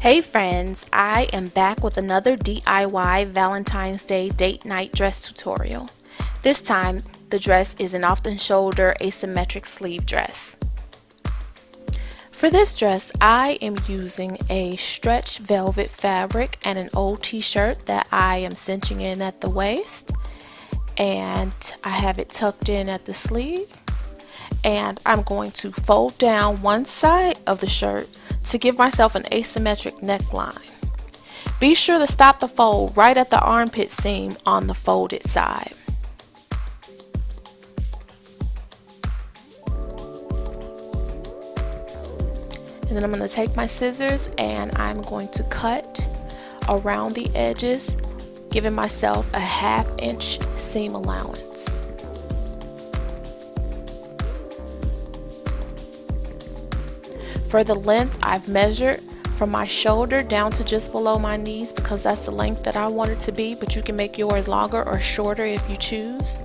Hey friends, I am back with another DIY Valentine's Day date night dress tutorial. This time, the dress is an off-the-shoulder asymmetric sleeve dress. For this dress, I am using a stretch velvet fabric and an old t-shirt that I am cinching in at the waist, and I have it tucked in at the sleeve. And I'm going to fold down one side of the shirt to give myself an asymmetric neckline. Be sure to stop the fold right at the armpit seam on the folded side. And then I'm going to take my scissors and I'm going to cut around the edges, giving myself a 1/2 inch seam allowance. For the length, I've measured from my shoulder down to just below my knees because that's the length that I want it to be, but you can make yours longer or shorter if you choose.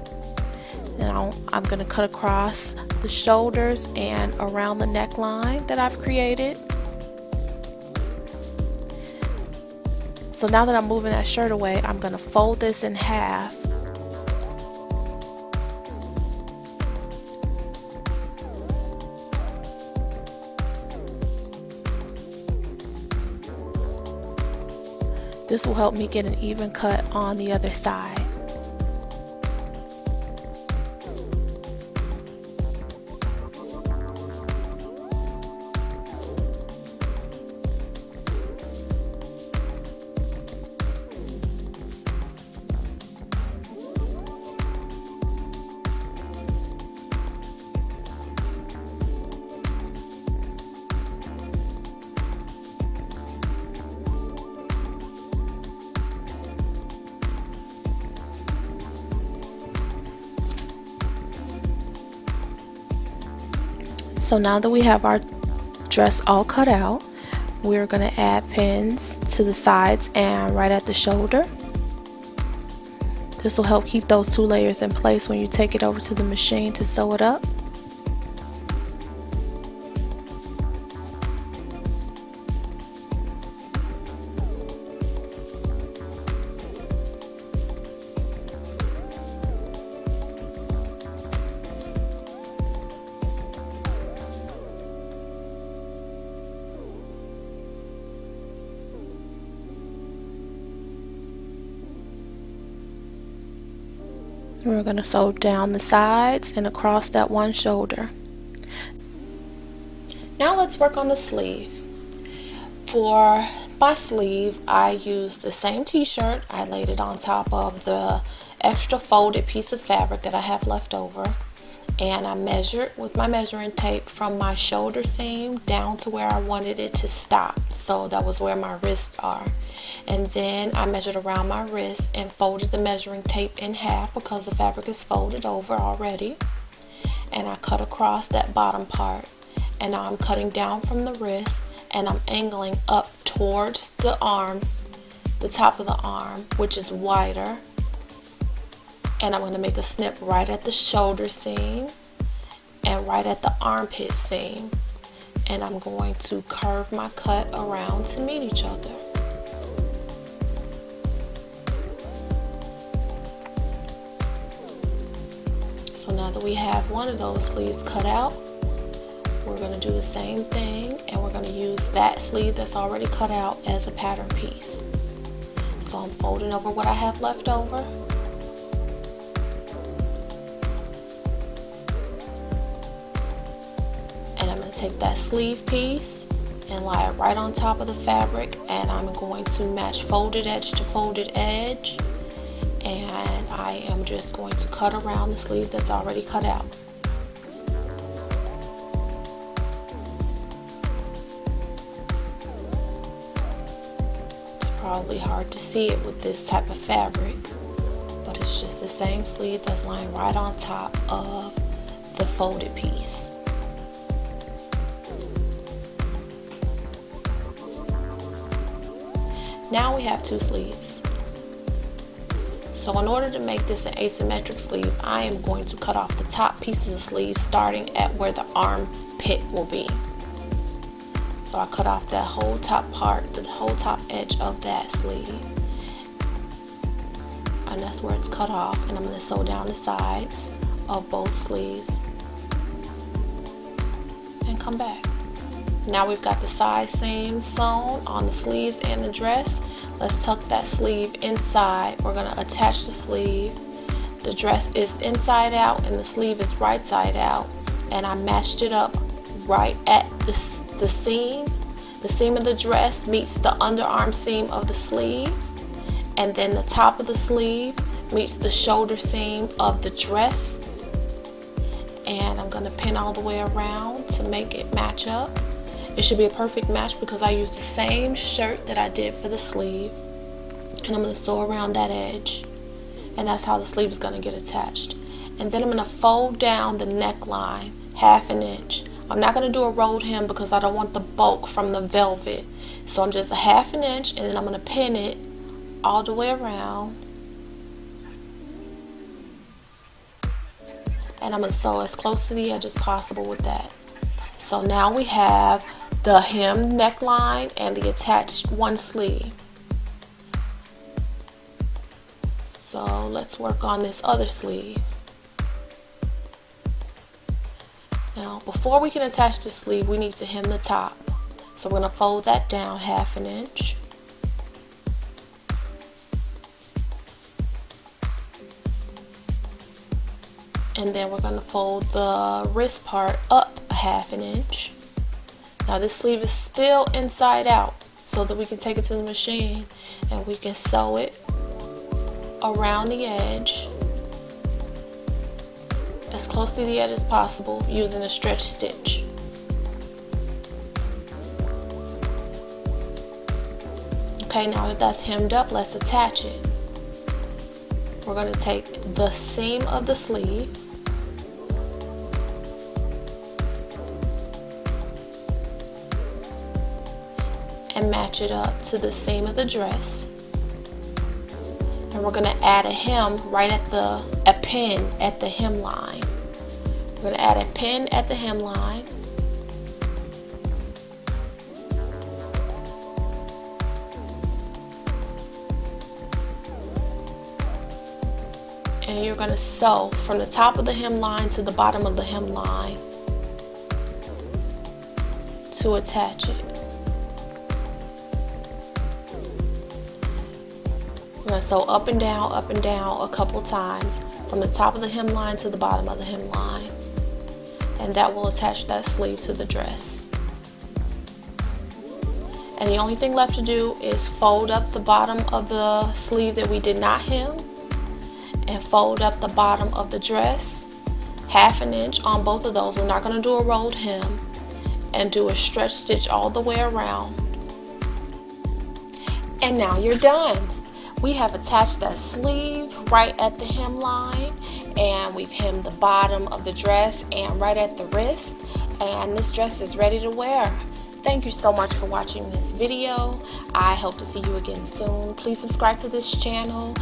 Now I'm going to cut across the shoulders and around the neckline that I've created. So now that I'm moving that shirt away, I'm going to fold this in half. This will help me get an even cut on the other side. So now that we have our dress all cut out, we're going to add pins to the sides and right at the shoulder. This will help keep those 2 layers in place when you take it over to the machine to sew it up. We're going to sew down the sides and across that one shoulder. Now let's work on the sleeve. For my sleeve, I used the same t-shirt. I laid it on top of the extra folded piece of fabric that I have left over, and I measured with my measuring tape from my shoulder seam down to where I wanted it to stop. So that was where my wrists are. And then I measured around my wrist and folded the measuring tape in half because the fabric is folded over already. And I cut across that bottom part. And now I'm cutting down from the wrist and I'm angling up towards the arm, the top of the arm, which is wider. And I'm going to make a snip right at the shoulder seam and right at the armpit seam. And I'm going to curve my cut around to meet each other. So now that we have one of those sleeves cut out, we're going to do the same thing and we're going to use that sleeve that's already cut out as a pattern piece. So I'm folding over what I have left over. And I'm going to take that sleeve piece and lie it right on top of the fabric, and I'm going to match folded edge to folded edge. And I am just going to cut around the sleeve that's already cut out. It's probably hard to see it with this type of fabric, but it's just the same sleeve that's lying right on top of the folded piece. Now we have 2 sleeves. So in order to make this an asymmetric sleeve, I am going to cut off the top pieces of sleeve starting at where the armpit will be. So I cut off that whole top part, the whole top edge of that sleeve. And that's where it's cut off. And I'm going to sew down the sides of both sleeves. And come back. Now we've got the side seam sewn on the sleeves and the dress. Let's tuck that sleeve inside. We're going to attach the sleeve. The dress is inside out and the sleeve is right side out. And I matched it up right at the seam. The seam of the dress meets the underarm seam of the sleeve. And then the top of the sleeve meets the shoulder seam of the dress. And I'm going to pin all the way around to make it match up. It should be a perfect match because I used the same shirt that I did for the sleeve. And I'm going to sew around that edge. And that's how the sleeve is going to get attached. And then I'm going to fold down the neckline 1/2 inch. I'm not going to do a rolled hem because I don't want the bulk from the velvet. So I'm just 1/2 inch, and then I'm going to pin it all the way around. And I'm going to sew as close to the edge as possible with that. So now we have the hem neckline and the attached one sleeve. So let's work on this other sleeve. Now before we can attach the sleeve, we need to hem the top. So we're going to fold that down 1/2 inch. And then we're going to fold the wrist part up 1/2 inch. Now this sleeve is still inside out so that we can take it to the machine and we can sew it around the edge as close to the edge as possible using a stretch stitch. Okay, now that that's hemmed up, let's attach it. We're going to take the seam of the sleeve and match it up to the seam of the dress. And we're going to add a hem right at a pin at the hem line. We're going to add a pin at the hem line. And you're going to sew from the top of the hem line to the bottom of the hem line to attach it. We're going to sew up and down a couple times from the top of the hem line to the bottom of the hem line. And that will attach that sleeve to the dress. And the only thing left to do is fold up the bottom of the sleeve that we did not hem and fold up the bottom of the dress 1/2 inch on both of those. We're not going to do a rolled hem, and do a stretch stitch all the way around. And now you're done. We have attached that sleeve right at the hem line, and we've hemmed the bottom of the dress and right at the wrist, and this dress is ready to wear. Thank you so much for watching this video. I hope to see you again soon. Please subscribe to this channel.